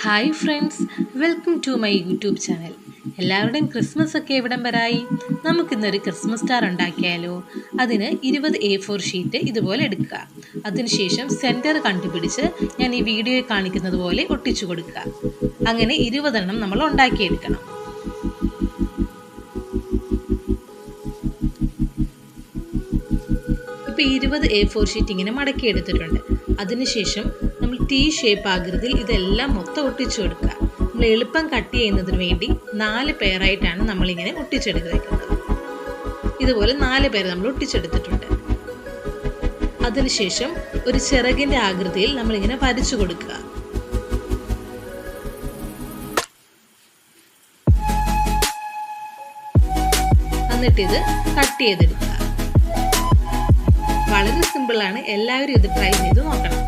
Hi friends, welcome to my YouTube channel. എല്ലാവരുടെയും Christmas ഒക്കെ എവിടം വരായി? നമുക്കിന്നൊരു ക്രിസ്മസ് സ്റ്റാർ ഉണ്ടാക്കിയാലോ? അതിന് 20 A4 ഷീറ്റ് ഇതുപോലെ എടുക്കുക. അതിനുശേഷം സെൻറ്റർ കണ്ടുപിടിച്ച് ഞാൻ ഈ വീഡിയോയിൽ കാണിക്കുന്നത് പോലെ ഒട്ടിച്ചു കൊടുക്കുക. അങ്ങനെ 20 എണ്ണം നമ്മൾ ഉണ്ടാക്കിയെടുക്കണം. ഇപ്പോൾ 20 A4 ഷീറ്റ് ഇങ്ങനെ മടക്കിയെടുത്തിട്ടുണ്ട്. അതിനുശേഷം നമ്മൾ T ഷേപ്പ് ആകൃതിയിൽ ഇതെല്ലാം മൊത്തം ഒട്ടിച്ചു കൊടുക്കുക. നമ്മൾ എളുപ്പം കട്ട് ചെയ്യുന്നതിന് വേണ്ടി 4 പെയറായിട്ടാണ് നമ്മളിങ്ങനെ ഒട്ടിച്ചെടുക്കുന്നത്. ഇതുപോലെ 4 പേർ നമ്മൾ ഒട്ടിച്ചെടുത്തിട്ടുണ്ട്. അതിനുശേഷം ഒരു ചിറകിൻ്റെ ആകൃതിയിൽ നമ്മളിങ്ങനെ വരച്ചു കൊടുക്കുക. എന്നിട്ടിത് കട്ട് ചെയ്തെടുക്കുക. വളരെ സിമ്പിളാണ്. എല്ലാവരും ഇത് ട്രൈ ചെയ്ത് നോക്കണം.